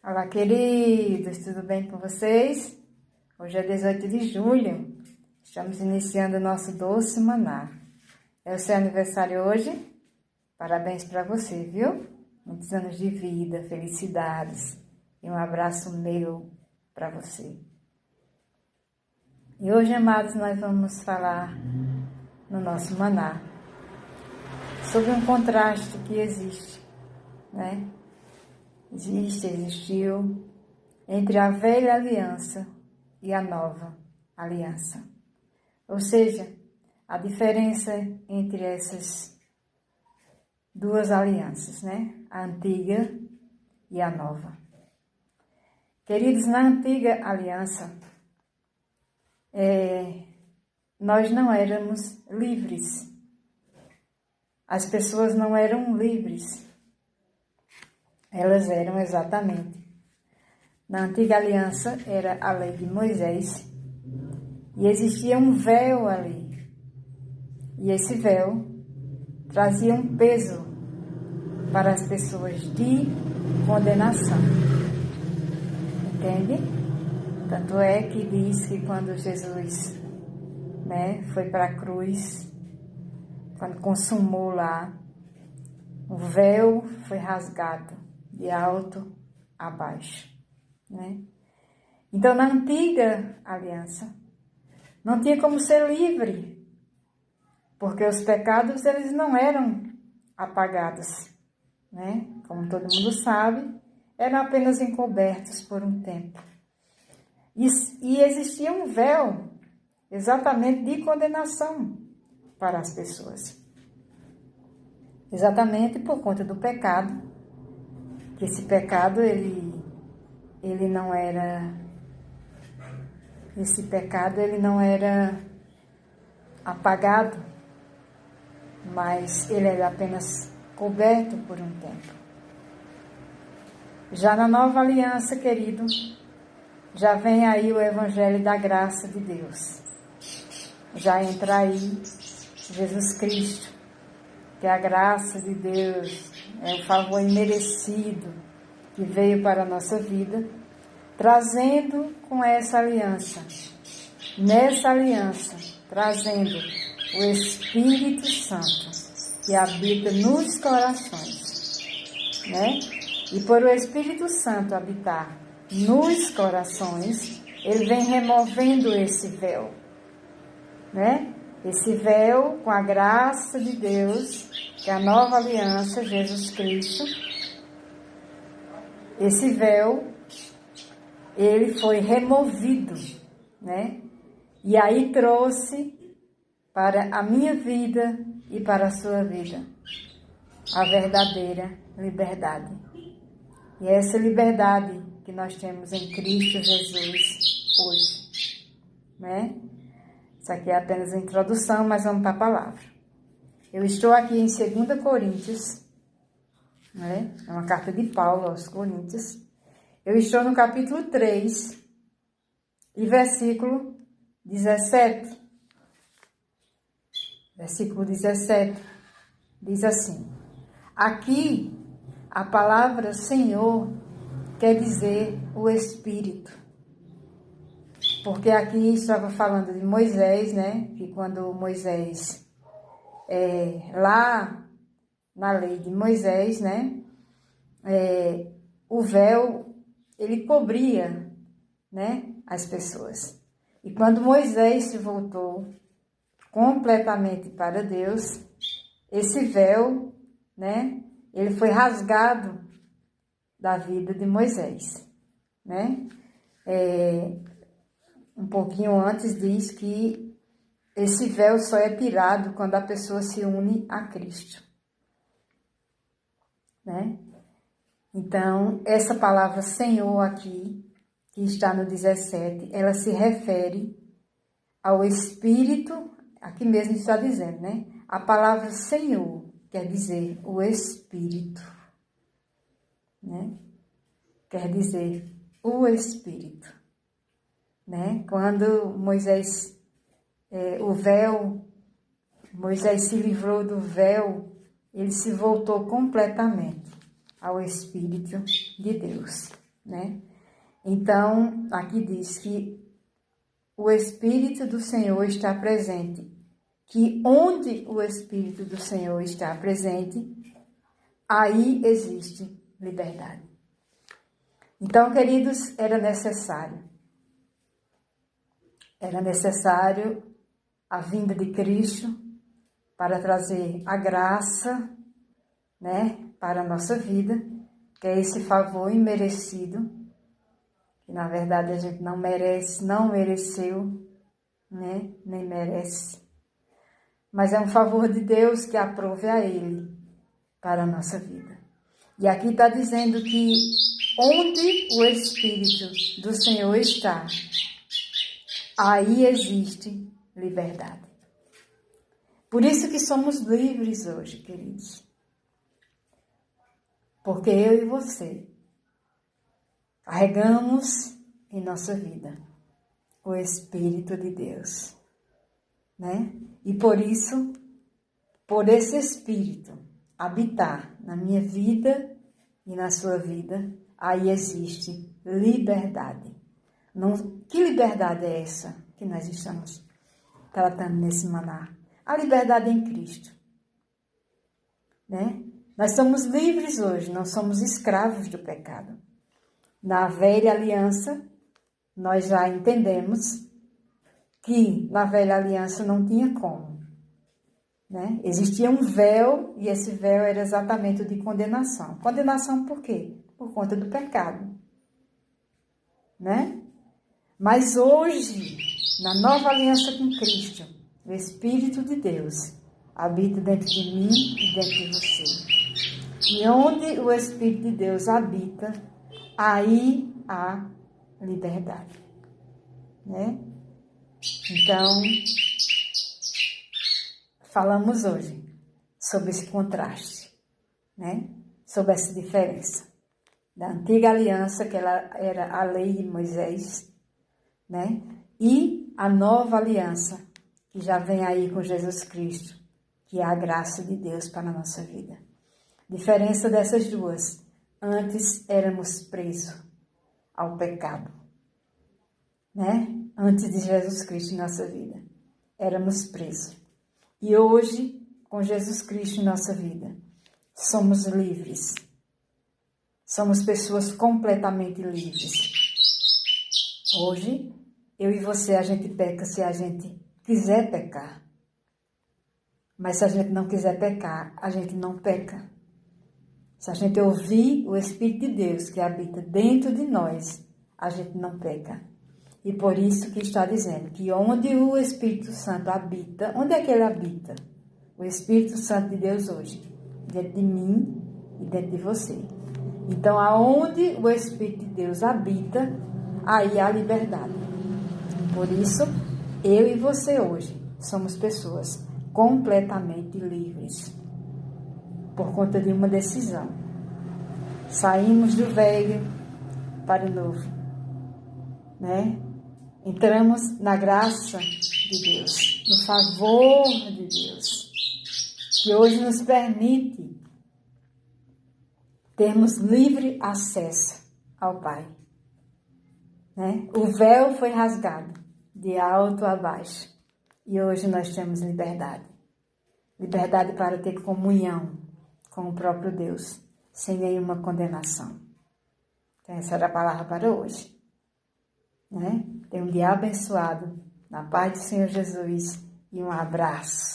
Olá, queridos, tudo bem com vocês? Hoje é 18 de julho, estamos iniciando o nosso doce maná. É o seu aniversário hoje? Parabéns para você, viu? Muitos anos de vida, felicidades e um abraço meu para você. E hoje, amados, nós vamos falar no nosso maná sobre um contraste que existe, né? Existiu entre a velha aliança e a nova aliança. Ou seja, a diferença entre essas duas alianças, né? A antiga e a nova. Queridos, na antiga aliança, nós não éramos livres. As pessoas não eram livres. Elas eram exatamente. Na antiga aliança era a lei de Moisés e existia um véu ali. E esse véu trazia um peso para as pessoas de condenação. Entende? Tanto é que diz que quando Jesus, foi para a cruz, quando consumou lá, o véu foi rasgado de alto a baixo, né? Então, na antiga aliança, não tinha como ser livre, porque os pecados, eles não eram apagados, né? Como todo mundo sabe, eram apenas encobertos por um tempo. E existia um véu, exatamente de condenação para as pessoas. Exatamente por conta do pecado, que esse pecado, ele não era apagado, mas ele era apenas coberto por um tempo. Já na nova aliança, querido, já vem aí o evangelho da graça de Deus. Já entra aí Jesus Cristo, que é a graça de Deus, é o favor imerecido que veio para a nossa vida, trazendo com essa aliança, nessa aliança, trazendo o Espírito Santo que habita nos corações, né? E por o Espírito Santo habitar nos corações, ele vem removendo esse véu, né? Esse véu com a graça de Deus, que é a nova aliança, Jesus Cristo. Esse véu, ele foi removido, né? E aí trouxe para a minha vida e para a sua vida a verdadeira liberdade. E é essa liberdade que nós temos em Cristo Jesus hoje, né? Isso aqui é apenas a introdução, mas vamos para a palavra. Eu estou aqui em 2 Coríntios, né? É uma carta de Paulo aos Coríntios. Eu estou no capítulo 3 e versículo 17. Versículo 17 diz assim: aqui a palavra Senhor quer dizer o Espírito. Porque aqui estava falando de Moisés, né? Que quando Moisés, lá na lei de Moisés, né? O véu, ele cobria, né? As pessoas. E quando Moisés se voltou completamente para Deus, esse véu, né? Ele foi rasgado da vida de Moisés, né? Um pouquinho antes diz que esse véu só é tirado quando a pessoa se une a Cristo, né? Então, essa palavra Senhor aqui, que está no 17, ela se refere ao Espírito, aqui mesmo está dizendo, né? A palavra Senhor quer dizer o Espírito, né? Quer dizer o Espírito. Né? Quando Moisés se livrou do véu, ele se voltou completamente ao Espírito de Deus, né? Então, aqui diz que o Espírito do Senhor está presente, que onde o Espírito do Senhor está presente, aí existe liberdade. Então, queridos, era necessário a vinda de Cristo para trazer a graça, né, para a nossa vida, que é esse favor imerecido, que na verdade a gente não merece, não mereceu, né, nem merece. Mas é um favor de Deus que aprove a Ele para a nossa vida. E aqui está dizendo que onde o Espírito do Senhor está, aí existe liberdade. Por isso que somos livres hoje, queridos. Porque eu e você carregamos em nossa vida o Espírito de Deus, né? E por isso, por esse Espírito habitar na minha vida e na sua vida, aí existe liberdade. Não, que liberdade é essa que nós estamos tratando nesse maná? A liberdade em Cristo, né? Nós somos livres hoje, não somos escravos do pecado. Na velha aliança, nós já entendemos que na velha aliança não tinha como, né? Existia um véu e esse véu era exatamente o de condenação. Condenação por quê? Por conta do pecado, né? Mas hoje, na nova aliança com Cristo, o Espírito de Deus habita dentro de mim e dentro de você. E onde o Espírito de Deus habita, aí há liberdade, né? Então, falamos hoje sobre esse contraste, né? Sobre essa diferença da antiga aliança, que ela era a lei de Moisés, né? E a nova aliança, que já vem aí com Jesus Cristo, que é a graça de Deus para a nossa vida. Diferença dessas duas: antes éramos presos ao pecado, né? Antes de Jesus Cristo em nossa vida, éramos presos. E hoje, com Jesus Cristo em nossa vida, somos livres. Somos pessoas completamente livres. Hoje, eu e você, a gente peca se a gente quiser pecar. Mas se a gente não quiser pecar, a gente não peca. Se a gente ouvir o Espírito de Deus que habita dentro de nós, a gente não peca. E por isso que está dizendo que onde o Espírito Santo habita, onde é que ele habita? O Espírito Santo de Deus hoje, dentro de mim e dentro de você. Então, aonde o Espírito de Deus habita, aí há liberdade. Por isso, eu e você hoje somos pessoas completamente livres. Por conta de uma decisão. Saímos do velho para o novo, né? Entramos na graça de Deus, no favor de Deus, que hoje nos permite termos livre acesso ao Pai, né? O véu foi rasgado de alto a baixo e hoje nós temos liberdade. Liberdade para ter comunhão com o próprio Deus, sem nenhuma condenação. Então, essa era a palavra para hoje, né? Tenha um dia abençoado, na paz do Senhor Jesus, e um abraço.